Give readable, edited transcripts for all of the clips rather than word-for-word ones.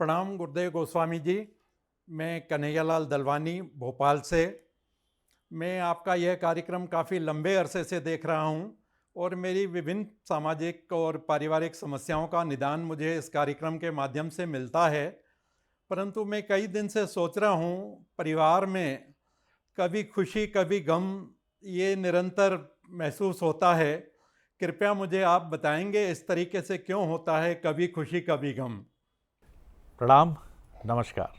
प्रणाम गुरुदेव गोस्वामी जी। मैं कन्हैयालाल दलवानी भोपाल से। मैं आपका यह कार्यक्रम काफ़ी लंबे अरसे से देख रहा हूं और मेरी विभिन्न सामाजिक और पारिवारिक समस्याओं का निदान मुझे इस कार्यक्रम के माध्यम से मिलता है। परंतु मैं कई दिन से सोच रहा हूं, परिवार में कभी खुशी कभी गम ये निरंतर महसूस होता है। कृपया मुझे आप बताएंगे इस तरीके से क्यों होता है, कभी खुशी कभी गम। प्रणाम, नमस्कार।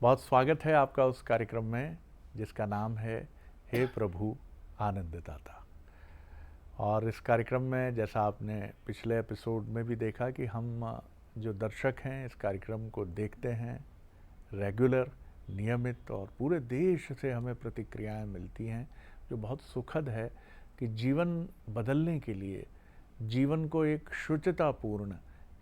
बहुत स्वागत है आपका उस कार्यक्रम में जिसका नाम है हे प्रभु आनंददाता। और इस कार्यक्रम में जैसा आपने पिछले एपिसोड में भी देखा कि हम जो दर्शक हैं इस कार्यक्रम को देखते हैं रेगुलर, नियमित, और पूरे देश से हमें प्रतिक्रियाएं मिलती हैं जो बहुत सुखद है कि जीवन बदलने के लिए, जीवन को एक शुचितापूर्ण,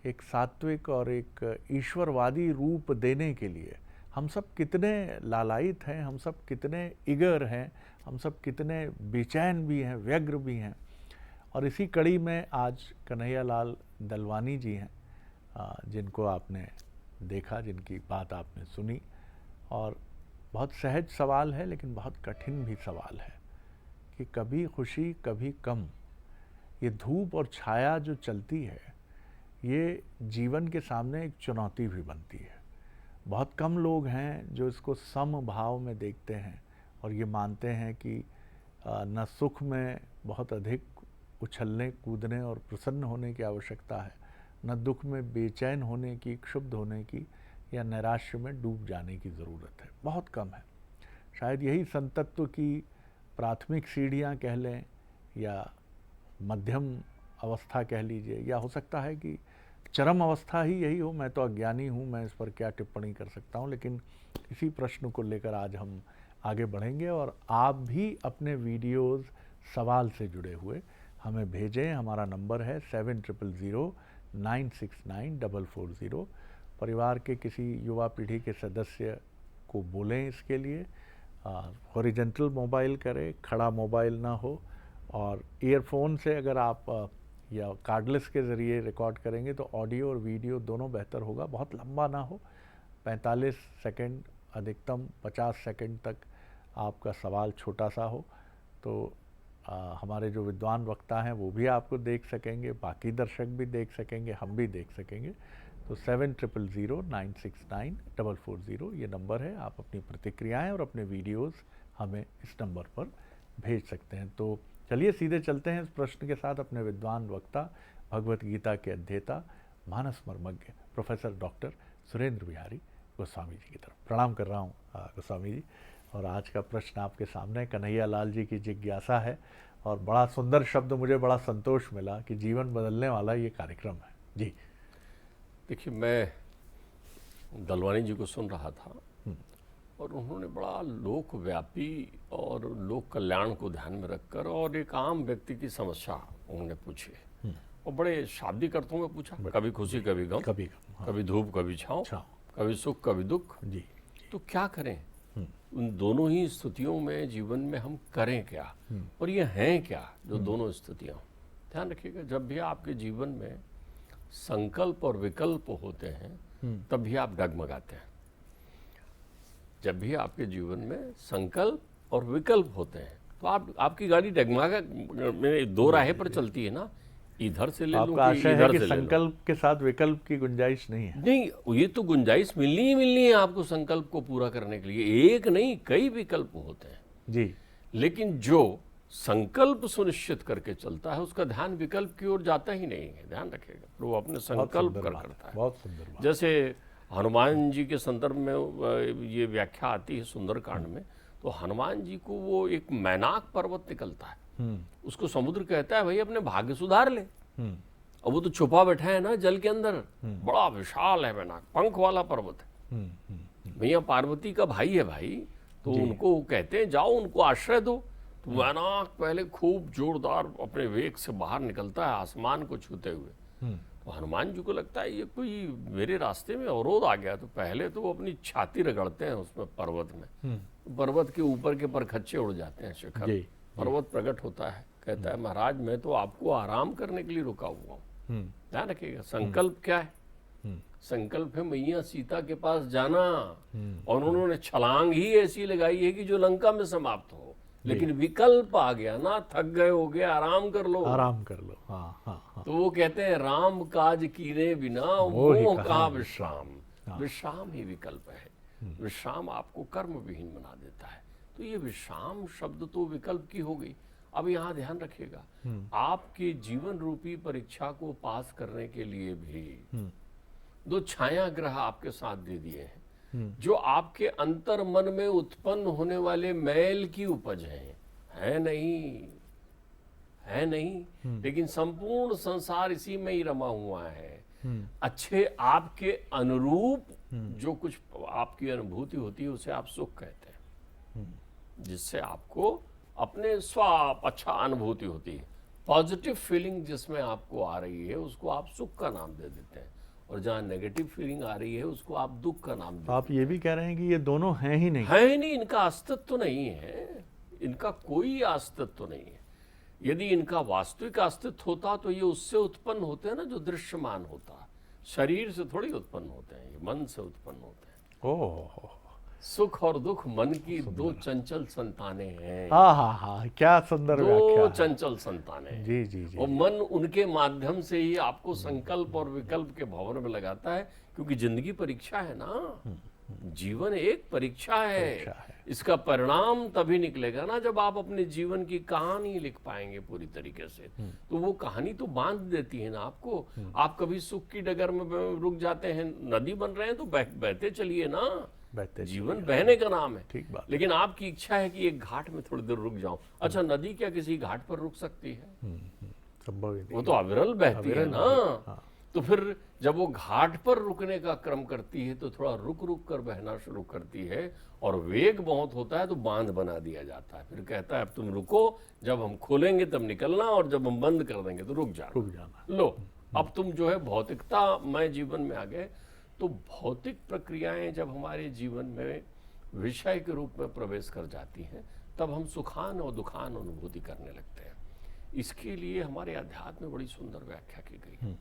एक सात्विक और एक ईश्वरवादी रूप देने के लिए हम सब कितने लालायित हैं, हम सब कितने ईगर हैं, हम सब कितने बेचैन भी हैं, व्यग्र भी हैं। और इसी कड़ी में आज कन्हैयालाल दलवानी जी हैं, जिनको आपने देखा, जिनकी बात आपने सुनी। और बहुत सहज सवाल है लेकिन बहुत कठिन भी सवाल है कि कभी खुशी कभी गम, ये धूप और छाया जो चलती है ये जीवन के सामने एक चुनौती भी बनती है। बहुत कम लोग हैं जो इसको समभाव में देखते हैं और ये मानते हैं कि न सुख में बहुत अधिक उछलने कूदने और प्रसन्न होने की आवश्यकता है, न दुख में बेचैन होने की, क्षुब्ध होने की या नैराश्य में डूब जाने की ज़रूरत है। बहुत कम है। शायद यही संतत्व की प्राथमिक सीढ़ियाँ कह लें या मध्यम अवस्था कह लीजिए, या हो सकता है कि चरम अवस्था ही यही हो। मैं तो अज्ञानी हूँ, मैं इस पर क्या टिप्पणी कर सकता हूँ। लेकिन इसी प्रश्न को लेकर आज हम आगे बढ़ेंगे और आप भी अपने वीडियोज़ सवाल से जुड़े हुए हमें भेजें। हमारा नंबर है 7009694440। परिवार के किसी युवा पीढ़ी के सदस्य को बोलें इसके लिए। हॉरिजेंटल मोबाइल करें, खड़ा मोबाइल ना हो, और ईयरफोन से अगर आप या कार्डलेस के ज़रिए रिकॉर्ड करेंगे तो ऑडियो और वीडियो दोनों बेहतर होगा। बहुत लंबा ना हो, 45 सेकंड, अधिकतम 50 सेकंड तक आपका सवाल छोटा सा हो, तो हमारे जो विद्वान वक्ता हैं वो भी आपको देख सकेंगे, बाकी दर्शक भी देख सकेंगे, हम भी देख सकेंगे। तो 7009694440 ये नंबर है। आप अपनी प्रतिक्रियाएं और अपने वीडियोज़ हमें इस नंबर पर भेज सकते हैं। तो चलिए सीधे चलते हैं इस प्रश्न के साथ अपने विद्वान वक्ता, भगवत गीता के अध्येता, मानस मर्मज्ञ प्रोफेसर डॉक्टर सुरेंद्र बिहारी गोस्वामी जी की तरफ। प्रणाम कर रहा हूँ गोस्वामी जी। और आज का प्रश्न आपके सामने कन्हैयालाल जी की जिज्ञासा है, और बड़ा सुंदर शब्द, मुझे बड़ा संतोष मिला कि जीवन बदलने वाला ये कार्यक्रम है जी। देखिए, मैं दलवानी जी को सुन रहा था और उन्होंने बड़ा लोकव्यापी और लोक कल्याण को ध्यान में रखकर और एक आम व्यक्ति की समस्या उन्होंने पूछी और बड़े शाब्दिक अर्थों में पूछा। कभी खुशी कभी गम, कभी कभी धूप कभी छाँव, कभी सुख कभी दुख जी। तो क्या करें? उन दोनों ही स्थितियों में जीवन में हम करें क्या, और ये हैं क्या जो दोनों स्थितियाँ? ध्यान रखिएगा, जब भी आपके जीवन में संकल्प और विकल्प होते हैं तब भी आप डगमगाते हैं। जब भी आपके जीवन में संकल्प और विकल्प होते हैं तो आपकी गाड़ी डगमगा में दो राहें पर चलती है ना, इधर से ले लूं कि इधर से ले लूं। संकल्प के साथ विकल्प की गुंजाइश नहीं है। नहीं, ये तो गुंजाइश मिलनी ही मिलनी है आपको संकल्प को पूरा करने के लिए। एक नहीं, कई विकल्प होते हैं जी। लेकिन जो संकल्प सुनिश्चित करके चलता है उसका ध्यान विकल्प की ओर जाता ही नहीं है। ध्यान रखिएगा, वो अपने संकल्प करता है। बहुत सुंदर बात। जैसे हनुमान जी के संदर्भ में ये व्याख्या आती है सुंदरकांड में, तो हनुमान जी को वो एक मैनाक पर्वत निकलता है, उसको समुद्र कहता है भाई अपने भाग्य सुधार ले। अब वो तो छुपा बैठा है ना जल के अंदर, बड़ा विशाल है मैनाक, पंख वाला पर्वत है। भैया पार्वती का भाई है भाई, तो उनको कहते हैं जाओ उनको आश्रय दो। तो मैनाक पहले खूब जोरदार अपने वेग से बाहर निकलता है आसमान को छूते हुए। तो हनुमान जी को लगता है ये कोई मेरे रास्ते में अवरोध आ गया। तो पहले तो वो अपनी छाती रगड़ते हैं उसमें पर्वत में, पर्वत के ऊपर के परखच्चे उड़ जाते हैं, शिखर। पर्वत प्रकट होता है, कहता है महाराज मैं तो आपको आराम करने के लिए रुका हुआ हूँ। ध्यान रखिएगा, संकल्प क्या है? संकल्प है मैया सीता के पास जाना, और उन्होंने छलांग ही ऐसी लगाई है कि जो लंका में समाप्त हो। लेकिन विकल्प आ गया ना, थक गए हो गए, आराम कर लो, आराम कर लो। हाँ हाँ हाँ। तो वो कहते हैं राम काज कीने बिना मोह कहाँ विश्राम। विश्राम ही विकल्प है। विश्राम आपको कर्म विहीन बना देता है। तो ये विश्राम शब्द तो विकल्प की हो गई। अब यहाँ ध्यान रखिएगा, आपके जीवन रूपी परीक्षा को पास करने के लिए भी दो छाया ग्रह आपके साथ दे दिए हैं, जो आपके अंतर मन में उत्पन्न होने वाले मैल की उपज है नहीं, है नहीं, लेकिन संपूर्ण संसार इसी में ही रमा हुआ है। अच्छे आपके अनुरूप जो कुछ आपकी अनुभूति होती है उसे आप सुख कहते हैं, जिससे आपको अपने स्वाप अच्छा अनुभूति होती है। पॉजिटिव फीलिंग जिसमें आपको आ रही है उसको आप सुख का नाम दे देते हैं, और जहाँ नेगेटिव फीलिंग आ रही है उसको आप दुख का नाम देते हैं। आप ये भी कह रहे हैं कि ये दोनों हैं ही नहीं? है ही नहीं, इनका अस्तित्व तो नहीं है, इनका कोई अस्तित्व तो नहीं है। यदि इनका वास्तविक अस्तित्व होता तो ये उससे उत्पन्न होते हैं ना जो दृश्यमान होता। शरीर से थोड़ी उत्पन्न होते हैं, ये मन से उत्पन्न होते हैं। ओह, सुख और दुख मन की दो चंचल संतानें हैं। हाँ हाँ हाँ, क्या सुंदर व्याख्या दो है। चंचल संतानें हैं। जी जी जी। और मन उनके माध्यम से ही आपको संकल्प और विकल्प के भंवर में लगाता है, क्योंकि जिंदगी परीक्षा है ना, जीवन एक परीक्षा है। इसका परिणाम तभी निकलेगा ना जब आप अपने जीवन की कहानी लिख पाएंगे पूरी तरीके से। तो वो कहानी तो बांध देती है ना आपको। आप कभी सुख की डगर में रुक जाते हैं, नदी बन रहे हैं तो बहते चलिए ना, जीवन बहने का नाम है। ठीक बात। लेकिन आपकी इच्छा है कि एक घाट में थोड़ी देर रुक जाऊं। अच्छा, नदी क्या किसी घाट पर रुक सकती है? संभव ही नहीं। वो तो अविरल बहती है ना। हाँ। तो फिर जब वो घाट पर रुकने का क्रम करती है तो थोड़ा रुक रुक कर बहना शुरू करती है, और वेग बहुत होता है तो बांध बना दिया जाता है। फिर कहता है अब तुम रुको, जब हम खोलेंगे तब निकलना, और जब हम बंद कर देंगे तो रुक जाना। लो, अब तुम जो है भौतिकता मय जीवन में आ गए। तो भौतिक प्रक्रियाएं जब हमारे जीवन में विषय के रूप में प्रवेश कर जाती हैं, तब हम सुखान और दुखान अनुभूति करने लगते हैं। इसके लिए हमारे अध्यात्म में बड़ी सुंदर व्याख्या की गई।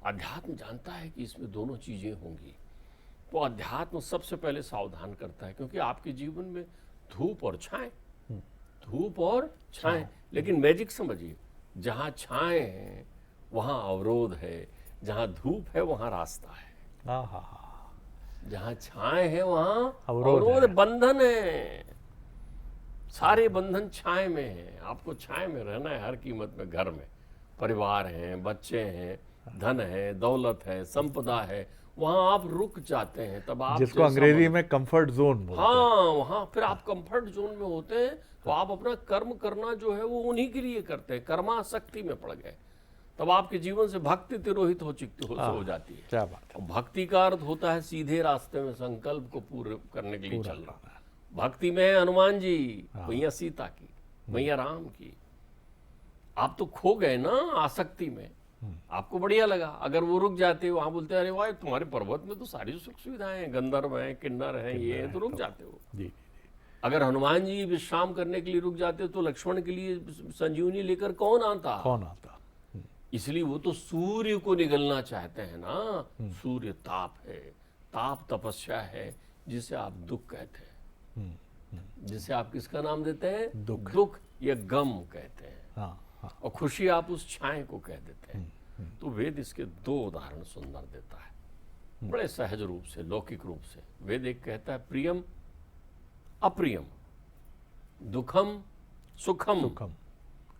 अध्यात्म जानता है कि इसमें दोनों चीजें होंगी, तो अध्यात्म सबसे पहले सावधान करता है, क्योंकि आपके जीवन में धूप और छाएं, धूप और छाएं। लेकिन मैजिक समझिए, जहां छाएं हैं वहां अवरोध है, जहां धूप है वहां रास्ता है। जहां छाएं है वहां अवरोध, बंधन है। सारे बंधन छाए में है। आपको छाए में रहना है हर कीमत में। घर में परिवार है, बच्चे हैं, धन है, दौलत है, संपदा है, वहां आप रुक जाते हैं। तब आप, जिसको अंग्रेजी में कंफर्ट जोन बोलते हैं। हाँ, वहां फिर आप कंफर्ट जोन में होते हैं, तो आप अपना कर्म करना जो है वो उन्हीं के लिए करते हैं। कर्मासक्ति में पड़ गए, तब आपके जीवन से भक्ति तिरोहित हो जाती है। क्या बात है। भक्ति का अर्थ होता है सीधे रास्ते में संकल्प को पूरे करने के लिए चलना। भक्ति में है हनुमान जी, मैया सीता की, मैया राम की। आप तो खो गए ना आसक्ति में। आपको बढ़िया लगा, अगर वो रुक जाते, वहां बोलते अरे वाह तुम्हारे पर्वत में तो सारी सुख सुविधाएं हैं, गंधर्व हैं, किन्नर हैं, ये है, तो रुक जाते हो। जी। अगर हनुमान जी विश्राम करने के लिए रुक जाते तो लक्ष्मण के लिए संजीवनी लेकर कौन आता? इसलिए वो तो सूर्य को निगलना चाहते हैं ना। सूर्य ताप है, ताप तपस्या है, जिसे आप दुख कहते हैं, जिसे आप किसका नाम देते हैं? दुख या गम कहते हैं। हाँ। और खुशी आप उस छाए को कह देते हैं। तो वेद इसके दो उदाहरण सुंदर देता है, बड़े सहज रूप से, लौकिक रूप से। वेद एक कहता है प्रियम अप्रियम, दुखम सुखम।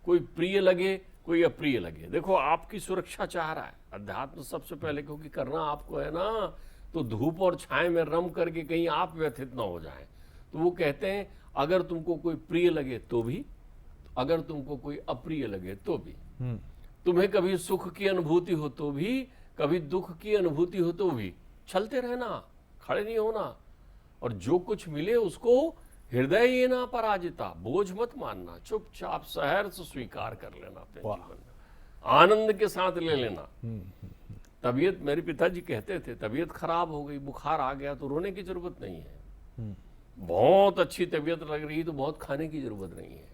कोई प्रिय लगे, कोई अप्रिय लगे। देखो, आपकी सुरक्षा चाह रहा है अध्यात्म सबसे पहले, क्योंकि करना आपको है ना। तो धूप और छाए में रम करके कहीं आप व्यथित ना हो जाएं। तो वो कहते हैं अगर तुमको कोई प्रिय लगे तो भी, अगर तुमको कोई अप्रिय लगे तो भी, तुम्हें कभी सुख की अनुभूति हो तो भी, कभी दुख की अनुभूति हो तो भी, चलते रहना, खड़े नहीं होना। और जो कुछ मिले उसको हृदय ये ना पराजिता, बोझ मत मानना, चुपचाप सहर्ष स्वीकार कर लेना अपने जीवन में, आनंद के साथ ले लेना। तबीयत, मेरे पिताजी कहते थे, तबीयत खराब हो गई, बुखार आ गया तो रोने की जरूरत नहीं है। बहुत अच्छी तबीयत लग रही तो बहुत खाने की जरूरत नहीं है,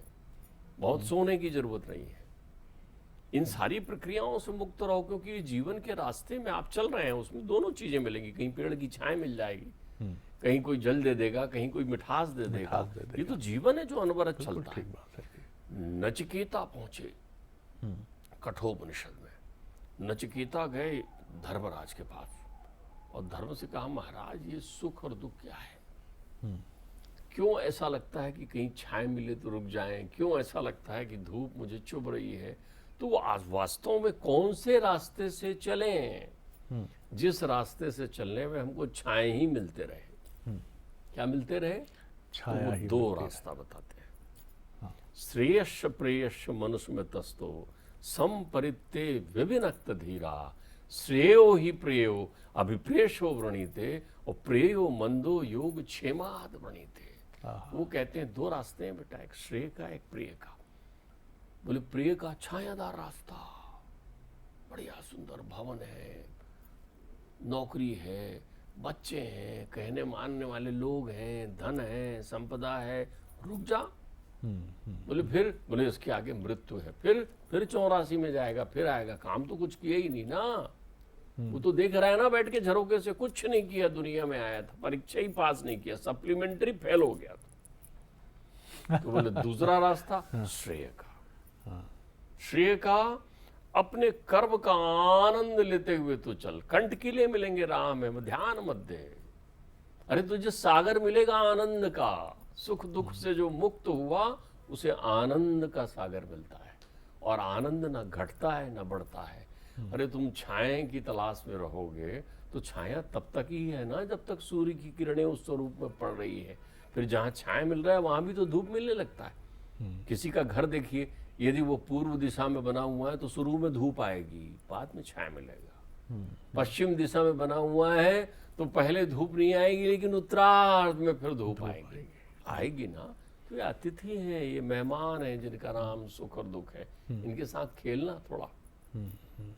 बहुत सोने की जरूरत नहीं है। इन सारी प्रक्रियाओं से मुक्त रहो, क्योंकि ये जीवन के रास्ते में आप चल रहे हैं, उसमें दोनों चीजें मिलेंगी। कहीं पेड़ की छाया मिल जाएगी, कहीं कोई जल दे देगा, कहीं कोई मिठास दे देगा। ये तो जीवन है जो अनवरत चलता है। ठीक बात है। नचिकेता पहुंचे कठोपनिषद में। नचिकेता गए धर्मराज के पास और धर्म से कहा, महाराज ये सुख और दुख क्या है? क्यों ऐसा लगता है कि कहीं छाया मिले तो रुक जाएं? क्यों ऐसा लगता है कि धूप मुझे चुभ रही है? तो वो आज वास्तव में कौन से रास्ते से चलें जिस रास्ते से चलने में हमको छाए ही मिलते रहे? क्या मिलते रहे? छाया ही दो रास्ता बताते हैं। श्रेयस्ष प्रेयस्ष मनुष्य में तस्तो संपरित्ते विविनक्त धीरा श्रेयो ही प्रेयो अभिप्रेषो वृणीते और प्रेयो मंदो योग क्षेमाद वृणीते। वो कहते हैं दो रास्ते हैं बेटा, एक श्रेय का एक प्रिय का। बोले प्रिय का छायादार रास्ता, बढ़िया सुंदर भवन है, नौकरी है, बच्चे हैं, कहने मानने वाले लोग हैं, धन है, संपदा है, रुक जा। बोले फिर? बोले इसके आगे मृत्यु है। फिर 84 में जाएगा, फिर आएगा। काम तो कुछ किया ही नहीं ना, वो तो देख रहा है ना बैठ के झरोके से, कुछ नहीं किया, दुनिया में आया था, परीक्षा ही पास नहीं किया, सप्लीमेंट्री फेल हो गया था। तो बोले दूसरा रास्ता श्रेय का। श्रेय का अपने कर्म का आनंद लेते हुए तो चल। कंठ किले मिलेंगे राह में, ध्यान मत दे। अरे तुझे सागर मिलेगा आनंद का। सुख दुख से जो मुक्त हुआ उसे आनंद का सागर मिलता है, और आनंद ना घटता है ना बढ़ता है। अरे तुम छाया की तलाश में रहोगे तो छाया तब तक ही है ना जब तक सूर्य की किरणें उस स्वरूप में पड़ रही है। फिर जहाँ छाया मिल रहा है वहां भी तो धूप मिलने लगता है। किसी का घर देखिए, यदि वो पूर्व दिशा में बना हुआ है तो शुरू में धूप आएगी, बाद में छाया मिलेगा। पश्चिम दिशा में बना हुआ है तो पहले धूप नहीं आएगी, लेकिन उत्तरार्ध में फिर धूप आएगी ना। तो ये अतिथि हैं, ये मेहमान हैं जिनका नाम सुख और दुख है। इनके साथ खेलना थोड़ा,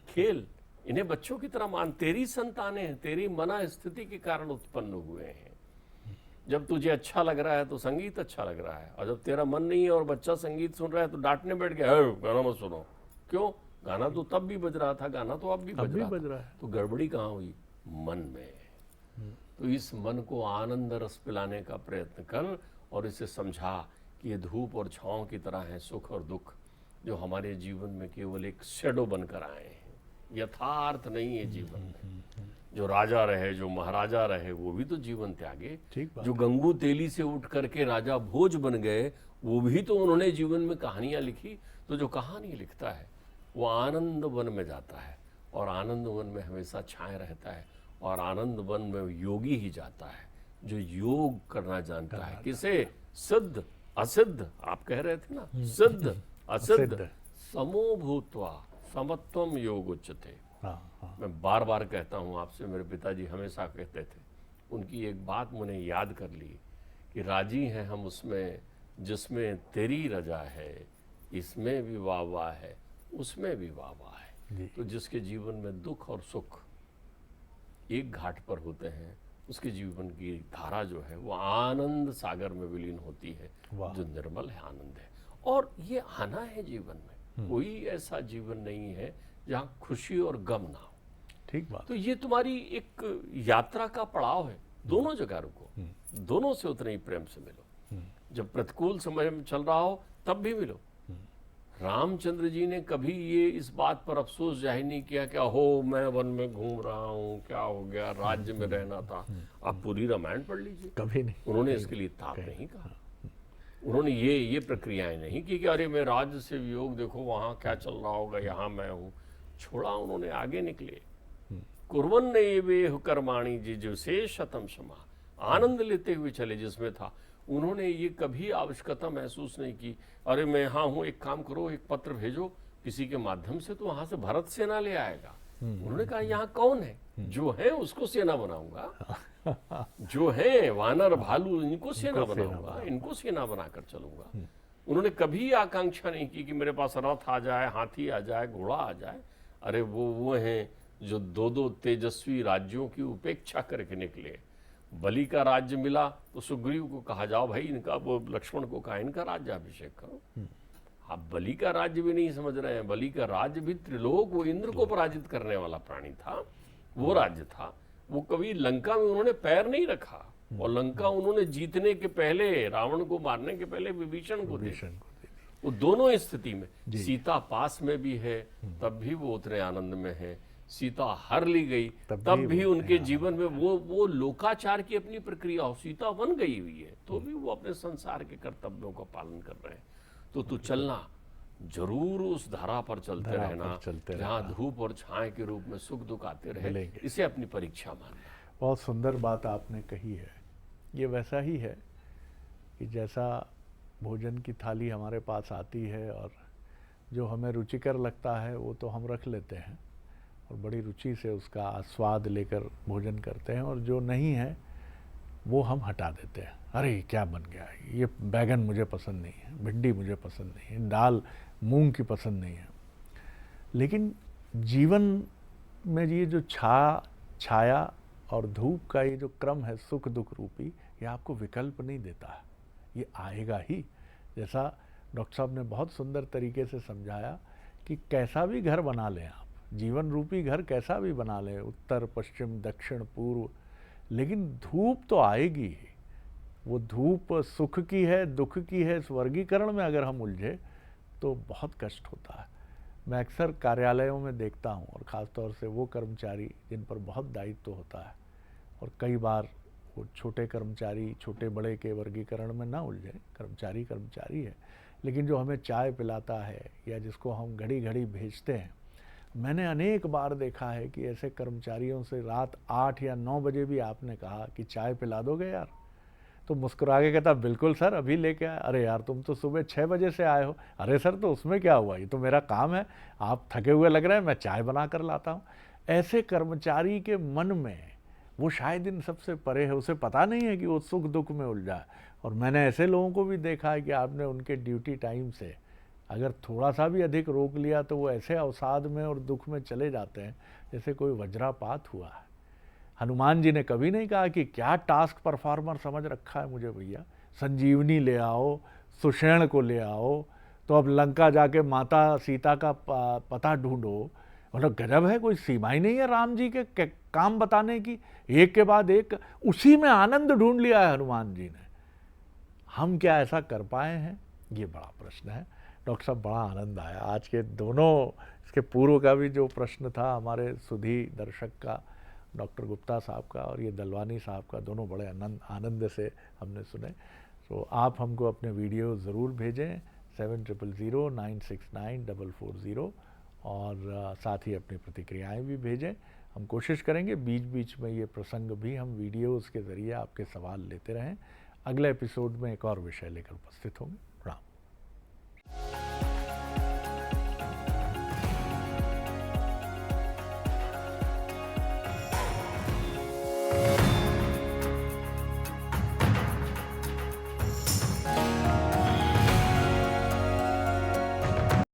खेल। इन्हें बच्चों की तरह मान। तेरी संतानें हैं, तेरी मना स्थिति के कारण उत्पन्न हुए हैं। जब तुझे अच्छा लग रहा है तो संगीत अच्छा लग रहा है, और जब तेरा मन नहीं है और बच्चा संगीत सुन रहा है तो डांटने बैठ गया, गाना मत सुनो। क्यों? गाना तो तब भी बज रहा था, गाना तो अब भी बज रहा है। तो गड़बड़ी कहाँ हुई? मन में। तो इस मन को आनंद रस पिलाने का प्रयत्न कर, और इसे समझा कि ये धूप और छांव की तरह है सुख और दुख, जो हमारे जीवन में केवल एक शैडो बनकर आए हैं, यथार्थ नहीं है जीवन में। जो राजा रहे, जो महाराजा रहे, वो भी तो जीवन त्यागे। जो गंगू तेली से उठ करके राजा भोज बन गए, वो भी तो उन्होंने जीवन में कहानियां लिखी। तो जो कहानी लिखता है वो आनंद वन में जाता है, और आनंद वन में हमेशा छाए रहता है, और आनंद वन में योगी ही जाता है जो योग करना जानता है। किसे? सिद्ध असिद्ध, आप कह रहे थे ना, सिद्ध असिद्ध समो भूत्वा समत्वम योग उच्यते। मैं बार बार कहता हूँ आपसे, मेरे पिताजी हमेशा कहते थे। उनकी एक बात मैंने याद कर ली कि राजी हैं हम उसमें जिसमें तेरी रजा है, इसमें भी वाह वाह है, उसमें भी वाह वाह है। तो जिसके जीवन में दुख और सुख एक घाट पर होते हैं, उसके जीवन की धारा जो है वो आनंद सागर में विलीन होती है, जो निर्मल है, आनंद है। और ये आना है जीवन में। कोई ऐसा जीवन नहीं है जहाँ खुशी और गम ना हो। ठीक बात। तो ये तुम्हारी एक यात्रा का पड़ाव है। दोनों जगह रुको, दोनों से उतने ही प्रेम से मिलो। जब प्रतिकूल समय में चल रहा हो तब भी मिलो। रामचंद्र जी ने कभी ये इस बात पर अफसोस जाहिर नहीं किया कि हो मैं वन में घूम रहा हूँ, क्या हो गया, राज्य में रहना था। आप पूरी रामायण पढ़ लीजिए, कभी नहीं। उन्होंने इसके लिए ताप नहीं कहा। उन्होंने ये प्रक्रियाएं नहीं की कि अरे मैं राज्य से वियोग, देखो वहाँ क्या चल रहा होगा, यहाँ मैं हूँ। छोड़ा, उन्होंने आगे निकले। कुर्वन् एवेह कर्माणि जिजुषे शतम क्षमा, आनंद लेते हुए चले जिसमें था। उन्होंने ये कभी आवश्यकता महसूस नहीं की, अरे मैं यहाँ हूँ, एक काम करो, एक पत्र भेजो किसी के माध्यम से, तो वहां से भरत सेना ले आएगा। उन्होंने कहा यहाँ कौन है? जो है उसको सेना बनाऊंगा, जो है वानर भालू इनको सेना बनाऊंगा, इनको सेना बनाकर चलूंगा। उन्होंने कभी आकांक्षा नहीं की कि मेरे पास रथ आ जाए, हाथी आ जाए, घोड़ा आ जाए। अरे वो हैं जो दो तेजस्वी राज्यों की उपेक्षा करके निकले। बलि का राज्य मिला तो सुग्रीव को कहा जाओ भाई इनका, वो लक्ष्मण को कहा इनका राज्याभिषेक करो। आप बलि का राज्य भी नहीं समझ रहे हैं। बलि का राज्य भी त्रिलोक, वो इंद्र को पराजित करने वाला प्राणी था, वो राज्य था। वो कभी लंका में उन्होंने पैर नहीं रखा, और लंका उन्होंने जीतने के पहले, रावण को मारने के पहले विभीषण को दे। वो दोनों स्थिति में, सीता पास में भी है तब भी वो उतने आनंद में है, सीता हर ली गई तब भी उनके जीवन में वो लोकाचार की अपनी प्रक्रिया हो। सीता वन गई हुई है तो भी वो अपने संसार के कर्तव्यों का पालन कर रहे हैं। तो तू चलना, जरूर उस धारा पर चलते रहना जहाँ धूप और छाए के रूप में सुख दुख आते रहे, इसे अपनी परीक्षा मानना। बहुत सुंदर बात आपने कही है। ये वैसा ही है कि जैसा भोजन की थाली हमारे पास आती है और जो हमें रुचिकर लगता है वो तो हम रख लेते हैं और बड़ी रुचि से उसका स्वाद लेकर भोजन करते हैं, और जो नहीं है वो हम हटा देते हैं। अरे क्या बन गया, ये बैगन मुझे पसंद नहीं है, भिंडी मुझे पसंद नहीं है, दाल मूंग की पसंद नहीं है। लेकिन जीवन में ये जो छाया और धूप का ये जो क्रम है सुख दुख रूपी, ये आपको विकल्प नहीं देता है, ये आएगा ही। जैसा डॉक्टर साहब ने बहुत सुंदर तरीके से समझाया कि कैसा भी घर बना लें आप, जीवन रूपी घर कैसा भी बना लें, उत्तर पश्चिम दक्षिण पूर्व, लेकिन धूप तो आएगी ही। वो धूप सुख की है दुख की है, इस वर्गीकरण में अगर हम उलझे तो बहुत कष्ट होता है। मैं अक्सर कार्यालयों में देखता हूँ, और ख़ास तौर से वो कर्मचारी जिन पर बहुत दायित्व होता है, और कई बार वो छोटे कर्मचारी छोटे बड़े के वर्गीकरण में ना उलझे, कर्मचारी कर्मचारी है, लेकिन जो हमें चाय पिलाता है या जिसको हम घड़ी घड़ी भेजते हैं, मैंने अनेक बार देखा है कि ऐसे कर्मचारियों से रात 8 या 9 बजे भी आपने कहा कि चाय पिला दोगे यार, तो मुस्कुरा के कहता बिल्कुल सर अभी लेके आए। अरे यार तुम तो सुबह 6 बजे से आए हो। अरे सर तो उसमें क्या हुआ, ये तो मेरा काम है, आप थके हुए लग रहे हैं, मैं चाय बना कर लाता हूँ। ऐसे कर्मचारी के मन में वो शायद इन सबसे परे है, उसे पता नहीं है कि वो सुख दुख में उलझा है। और मैंने ऐसे लोगों को भी देखा है कि आपने उनके ड्यूटी टाइम से अगर थोड़ा सा भी अधिक रोक लिया तो वो ऐसे अवसाद में और दुख में चले जाते हैं जैसे कोई वज्रापात हुआ है। हनुमान जी ने कभी नहीं कहा कि क्या टास्क परफॉर्मर समझ रखा है मुझे भैया, संजीवनी ले आओ, सुषेण को ले आओ, तो अब लंका जाके माता सीता का पता ढूंढो। मतलब गजब है, कोई सीमा ही नहीं है राम जी के काम बताने की, एक के बाद एक उसी में आनंद ढूंढ लिया है हनुमान जी ने। हम क्या ऐसा कर पाए हैं, ये बड़ा प्रश्न है। डॉक्टर साहब बड़ा आनंद आया आज के दोनों, इसके पूर्व का भी जो प्रश्न था हमारे सुधी दर्शक का, डॉक्टर गुप्ता साहब का, और ये दलवानी साहब का, दोनों बड़े आनंद से हमने सुने। तो आप हमको अपने वीडियो ज़रूर भेजें 7000969440, और साथ ही अपनी प्रतिक्रियाएं भी भेजें। हम कोशिश करेंगे बीच बीच में ये प्रसंग भी हम वीडियोज़ के ज़रिए आपके सवाल लेते रहें। अगले एपिसोड में एक और विषय लेकर उपस्थित होंगे।